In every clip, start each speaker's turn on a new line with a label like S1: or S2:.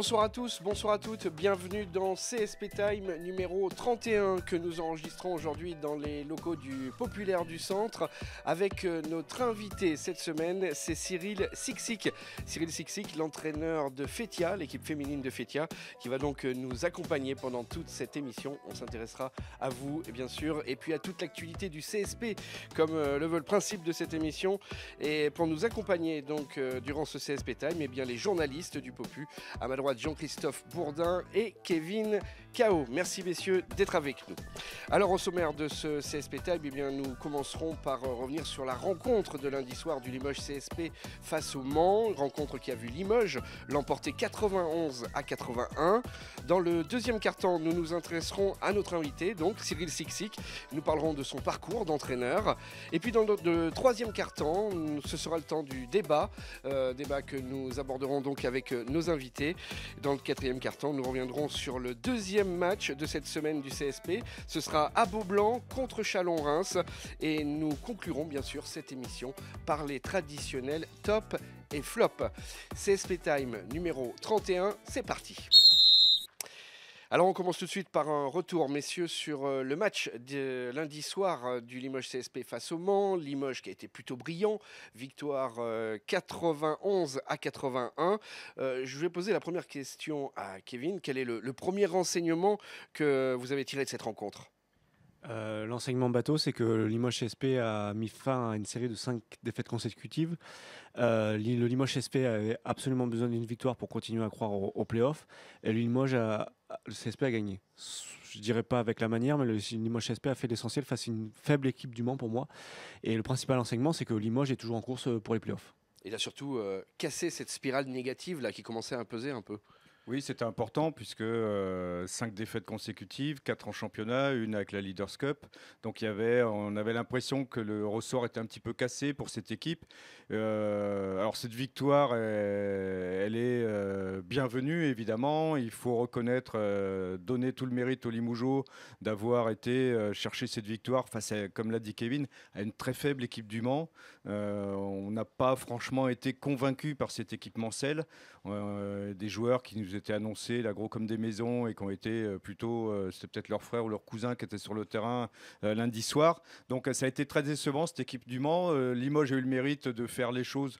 S1: Bonsoir à tous, bonsoir à toutes, bienvenue dans CSP Time numéro 31 que nous enregistrons aujourd'hui dans les locaux du Populaire du Centre avec notre invité cette semaine, c'est Cyril Siksik. Cyril Siksik, l'entraîneur de Fétia, l'équipe féminine de Fétia, qui va donc nous accompagner pendant toute cette émission. On s'intéressera à vous et bien sûr, et puis à toute l'actualité du CSP comme le veut le principe de cette émission. Et pour nous accompagner donc durant ce CSP Time, eh bien les journalistes du Popu. À ma droite, Jean-Christophe Bourdin et Kevin Cao. Merci messieurs d'être avec nous. Alors au sommaire de ce CSP Time, eh bien, nous commencerons par revenir sur la rencontre de lundi soir du Limoges CSP face au Mans. Une rencontre qui a vu Limoges l'emporter 91-81. Dans le deuxième quart-temps, nous nous intéresserons à notre invité, donc Cyril Siksik. Nous parlerons de son parcours d'entraîneur. Et puis dans le troisième quart-temps, ce sera le temps du débat. Débat que nous aborderons donc avec nos invités. Dans le quatrième quart-temps, nous reviendrons sur le deuxième match de cette semaine du CSP. Ce sera à Beaublanc contre Chalon-Reims. Et nous conclurons bien sûr cette émission par les traditionnels top et flop. CSP Time numéro 31, c'est parti. Alors on commence tout de suite par un retour, messieurs, sur le match de lundi soir du Limoges CSP face au Mans. Limoges qui a été plutôt brillant, victoire 91-81. Je vais poser la première question à Kevin. Quel est le premier renseignement que vous avez tiré de cette rencontre ?
S2: L'enseignement bateau, c'est que le Limoges CSP a mis fin à une série de 5 défaites consécutives. Le Limoges CSP avait absolument besoin d'une victoire pour continuer à croire au play-off. Et le CSP a gagné. Je dirais pas avec la manière, mais le Limoges CSP a fait l'essentiel face à une faible équipe du Mans pour moi. Et le principal enseignement, c'est que Limoges est toujours en course pour les play-offs.
S1: Il a surtout cassé cette spirale négative là, qui commençait à peser un peu.
S3: Oui, c'était important puisque 5 défaites consécutives, 4 en championnat, une avec la Leaders Cup. Donc on avait l'impression que le ressort était un petit peu cassé pour cette équipe. Alors cette victoire, elle est bienvenue évidemment. Il faut reconnaître, donner tout le mérite aux Limougeaux d'avoir été chercher cette victoire face à, comme l'a dit Kevin, à une très faible équipe du Mans. On n'a pas franchement été convaincus par cette équipe mancelle. Des joueurs qui nous étaient annoncés là gros comme des maisons et qui ont été c'était peut-être leur frère ou leur cousin qui était sur le terrain lundi soir. Donc ça a été très décevant cette équipe du Mans. Limoges a eu le mérite de faire les choses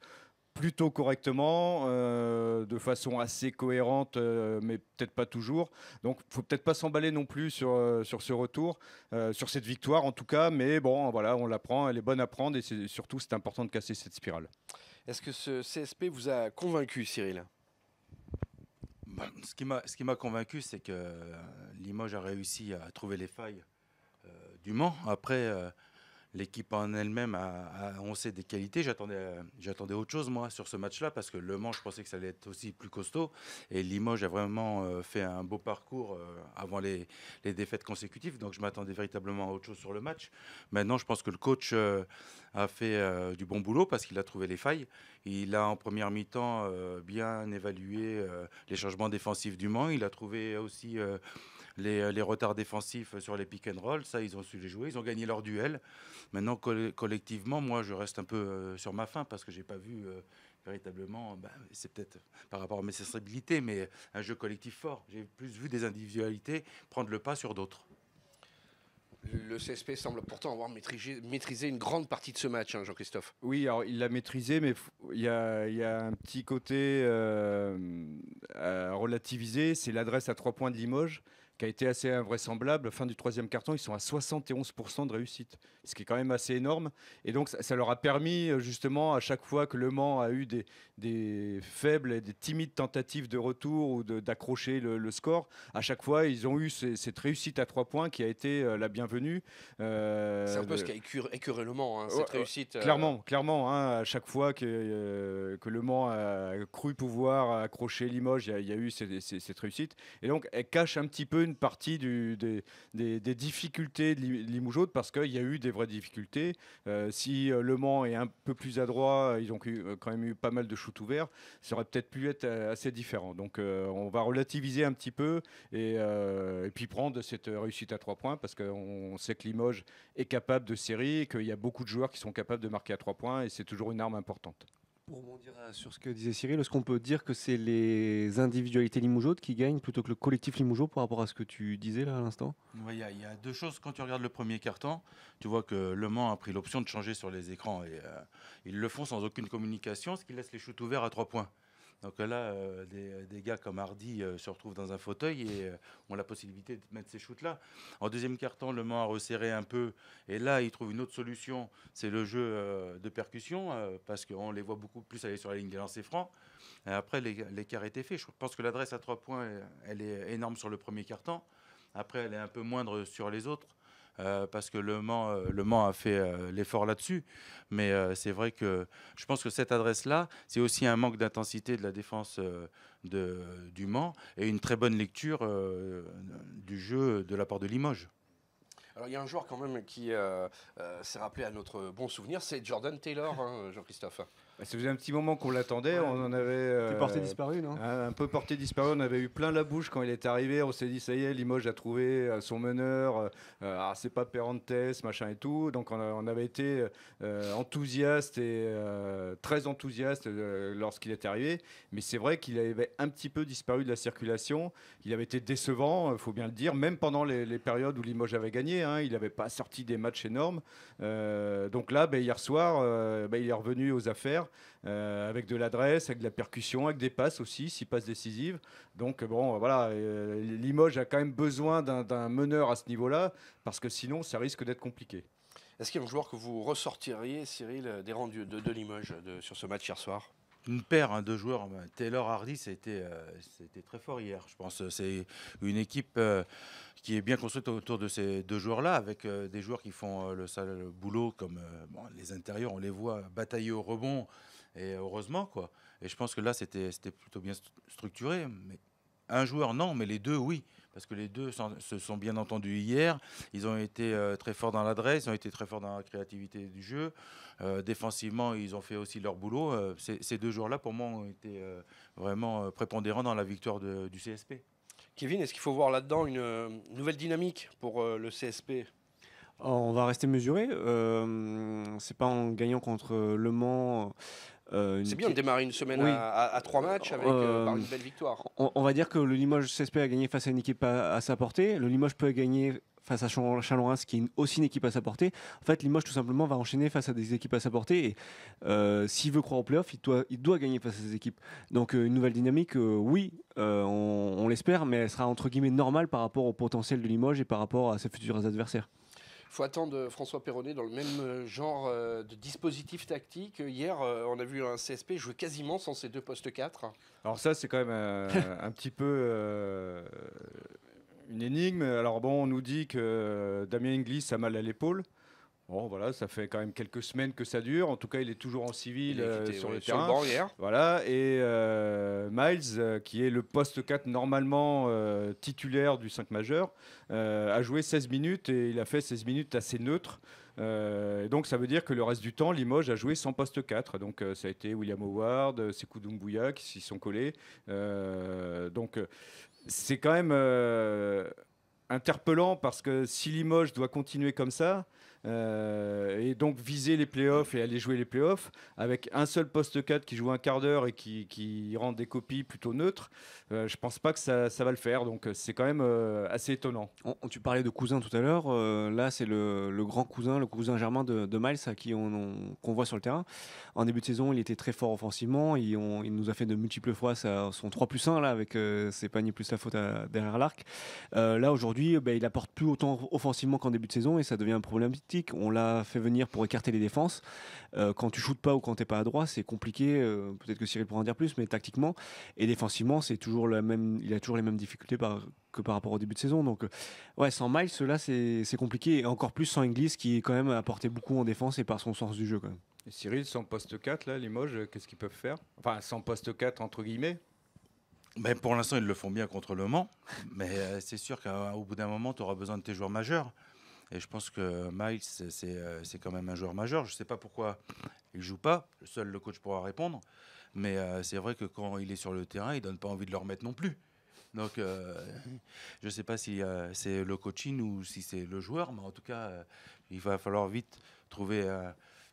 S3: plutôt correctement, de façon assez cohérente, mais peut-être pas toujours. Donc, il ne faut peut-être pas s'emballer non plus sur ce retour, sur cette victoire en tout cas. Mais bon, voilà, on la prend, elle est bonne à prendre et surtout, c'est important de casser cette spirale.
S1: Est-ce que ce CSP vous a convaincu, Cyril ?
S4: Ce qui m'a convaincu, c'est que Limoges a réussi à trouver les failles du Mans. Après, l'équipe en elle-même on sait des qualités. J'attendais autre chose, moi, sur ce match-là, parce que Le Mans, je pensais que ça allait être aussi plus costaud. Et Limoges a vraiment fait un beau parcours avant les défaites consécutives. Donc, je m'attendais véritablement à autre chose sur le match. Maintenant, je pense que le coach a fait du bon boulot parce qu'il a trouvé les failles. Il a, en première mi-temps, bien évalué les changements défensifs du Mans. Il a trouvé aussi les retards défensifs sur les pick and roll. Ça, ils ont su les jouer. Ils ont gagné leur duel. Maintenant, collectivement, moi, je reste un peu sur ma faim parce que je n'ai pas vu véritablement, c'est peut-être par rapport à mes sensibilités, mais un jeu collectif fort. J'ai plus vu des individualités prendre le pas sur d'autres.
S1: Le CSP semble pourtant avoir maîtrisé une grande partie de ce match, hein, Jean-Christophe.
S3: Oui, alors il l'a maîtrisé, mais il y a un petit côté à relativiser, c'est l'adresse à 3 points de Limoges, qui a été assez invraisemblable. Fin du troisième quart-temps, ils sont à 71% de réussite, ce qui est quand même assez énorme. Et donc, ça leur a permis, justement, à chaque fois que Le Mans a eu des faibles et des timides tentatives de retour ou d'accrocher le score, à chaque fois, ils ont eu cette réussite à 3 points qui a été la bienvenue.
S1: C'est un peu ce qui a écœuré Le Mans, hein, cette réussite.
S3: Clairement, hein, à chaque fois que Le Mans a cru pouvoir accrocher Limoges, il y a eu cette réussite. Et donc, elle cache un petit peu une partie des difficultés de Limougeaude parce qu'il y a eu des vraies difficultés. Si Le Mans est un peu plus adroit, ils ont quand même eu pas mal de shoots ouverts, ça aurait peut-être pu être assez différent. Donc on va relativiser un petit peu et puis prendre cette réussite à 3 points parce qu'on sait que Limoges est capable de série, qu'il y a beaucoup de joueurs qui sont capables de marquer à 3 points et c'est toujours une arme importante.
S2: Pour rebondir sur ce que disait Cyril, est-ce qu'on peut dire que c'est les individualités limougeaudes qui gagnent plutôt que le collectif limougeau par rapport à ce que tu disais là à l'instant?
S4: Ouais, il y a deux choses. Quand tu regardes le premier quart-temps, tu vois que Le Mans a pris l'option de changer sur les écrans. Et ils le font sans aucune communication, ce qui laisse les shoots ouverts à 3 points. Donc là, des gars comme Hardy se retrouvent dans un fauteuil et ont la possibilité de mettre ces shoots-là. En deuxième quart-temps, Le Mans a resserré un peu. Et là, ils trouvent une autre solution. C'est le jeu de percussion, parce qu'on les voit beaucoup plus aller sur la ligne des lancers francs. Et après, l'écart était fait. Je pense que l'adresse à 3 points, elle est énorme sur le premier quart-temps. Après, elle est un peu moindre sur les autres. Parce que Le Mans a fait l'effort là-dessus. Mais c'est vrai que je pense que cette adresse-là, c'est aussi un manque d'intensité de la défense du Mans et une très bonne lecture du jeu de la part de Limoges.
S1: Alors il y a un joueur quand même qui s'est rappelé à notre bon souvenir, c'est Jordan Taylor, hein, Jean-Christophe.
S3: Ça faisait un petit moment qu'on l'attendait.
S2: Ouais.
S3: On en avait
S2: T'es porté disparu, non?
S3: un peu porté disparu. On avait eu plein la bouche quand il est arrivé. On s'est dit, ça y est, Limoges a trouvé son meneur. C'est pas Perrantes, machin et tout. Donc on avait été enthousiaste et très enthousiaste lorsqu'il est arrivé. Mais c'est vrai qu'il avait un petit peu disparu de la circulation. Il avait été décevant, il faut bien le dire, même pendant les périodes où Limoges avait gagné. Hein, il n'avait pas sorti des matchs énormes. Donc là, hier soir, il est revenu aux affaires. Avec de l'adresse, avec de la percussion, avec des passes aussi, 6 passes décisives. Donc bon, voilà, Limoges a quand même besoin d'un meneur à ce niveau-là, parce que sinon, ça risque d'être compliqué.
S1: Est-ce qu'il y a un joueur que vous ressortiriez, Cyril, des rangs de Limoges sur ce match hier soir?
S4: Une paire de joueurs, Taylor Hardy, c'était très fort hier. Je pense que c'est une équipe qui est bien construite autour de ces deux joueurs-là, avec des joueurs qui font le sale boulot, comme les intérieurs, on les voit batailler au rebond, et heureusement, quoi. Et je pense que là, c'était plutôt bien structuré. Mais un joueur, non, mais les deux, oui. Parce que les deux se sont bien entendus hier. Ils ont été très forts dans l'adresse, ils ont été très forts dans la créativité du jeu. Défensivement, ils ont fait aussi leur boulot. Ces deux joueurs-là, pour moi, ont été vraiment prépondérants dans la victoire du CSP.
S1: Kevin, est-ce qu'il faut voir là-dedans une nouvelle dynamique pour le CSP?
S2: On va rester mesuré. C'est pas en gagnant contre Le Mans.
S1: C'est bien de démarrer une semaine
S2: Oui.
S1: à 3 matchs avec par une belle victoire.
S2: On va dire que le Limoges CSP a gagné face à une équipe à sa portée. Le Limoges peut gagner face à Chalon-Reims, qui est aussi une équipe à sa portée. En fait, Limoges, tout simplement, va enchaîner face à des équipes à sa portée. Et s'il veut croire au play-off, il doit gagner face à ces équipes. Donc, une nouvelle dynamique, oui, on l'espère, mais elle sera entre guillemets normale par rapport au potentiel de Limoges et par rapport à ses futurs adversaires.
S1: Il faut attendre François Perronnet dans le même genre de dispositif tactique. Hier, on a vu un CSP jouer quasiment sans ses deux postes 4.
S3: Alors ça, c'est quand même un petit peu une énigme. Alors bon, on nous dit que Damien Inglis a mal à l'épaule. Bon, voilà, ça fait quand même quelques semaines que ça dure. En tout cas, il est toujours en civil sur le terrain.
S1: Banc hier.
S3: Voilà, et Miles, qui est le poste 4 normalement titulaire du 5 majeur, a joué 16 minutes et il a fait 16 minutes assez neutres. Donc ça veut dire que le reste du temps, Limoges a joué sans poste 4. Donc ça a été William Howard, Sekou Doumbouya qui s'y sont collés. Donc c'est quand même interpellant, parce que si Limoges doit continuer comme ça, et donc viser les playoffs et aller jouer les playoffs avec un seul poste 4 qui joue un quart d'heure et qui rend des copies plutôt neutres, je pense pas que ça va le faire. Donc c'est quand même assez étonnant.
S2: Tu parlais de cousin tout à l'heure. Là, c'est le grand cousin, le cousin germain de Miles, à qui qu'on voit sur le terrain. En début de saison, il était très fort offensivement. Il nous a fait de multiples fois son 3+1 là, avec ses paniers plus la faute derrière l'arc. Là, aujourd'hui, il apporte plus autant offensivement qu'en début de saison, et ça devient problématique. On l'a fait venir pour écarter les défenses. Quand tu shootes pas ou quand t'es pas à droite, c'est compliqué. Peut-être que Cyril pourra en dire plus, mais tactiquement et défensivement, il a toujours les mêmes difficultés que par rapport au début de saison. Donc, ouais, sans Miles, là, c'est compliqué. Et encore plus sans Inglis, qui quand même apporté beaucoup en défense et par son sens du jeu quand même.
S3: Et Cyril, sans poste 4, là, Limoges, qu'est-ce qu'ils peuvent faire? Enfin, sans poste 4, entre guillemets.
S4: Mais pour l'instant, ils le font bien contre Le Mans. Mais c'est sûr qu'au bout d'un moment, tu auras besoin de tes joueurs majeurs. Et je pense que Miles, c'est quand même un joueur majeur. Je ne sais pas pourquoi il ne joue pas. Seul le coach pourra répondre. Mais c'est vrai que quand il est sur le terrain, il ne donne pas envie de le remettre non plus. Donc, je ne sais pas si c'est le coaching ou si c'est le joueur. Mais en tout cas, il va falloir vite trouver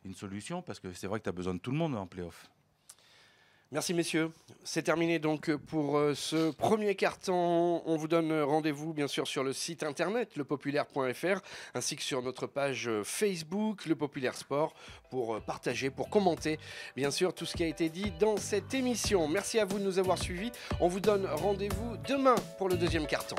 S4: une solution, parce que c'est vrai que tu as besoin de tout le monde en play-off.
S1: Merci messieurs, c'est terminé donc pour ce premier carton. On vous donne rendez-vous bien sûr sur le site internet lepopulaire.fr ainsi que sur notre page Facebook Le Populaire Sport pour partager, pour commenter bien sûr tout ce qui a été dit dans cette émission. Merci à vous de nous avoir suivis. On vous donne rendez-vous demain pour le deuxième carton.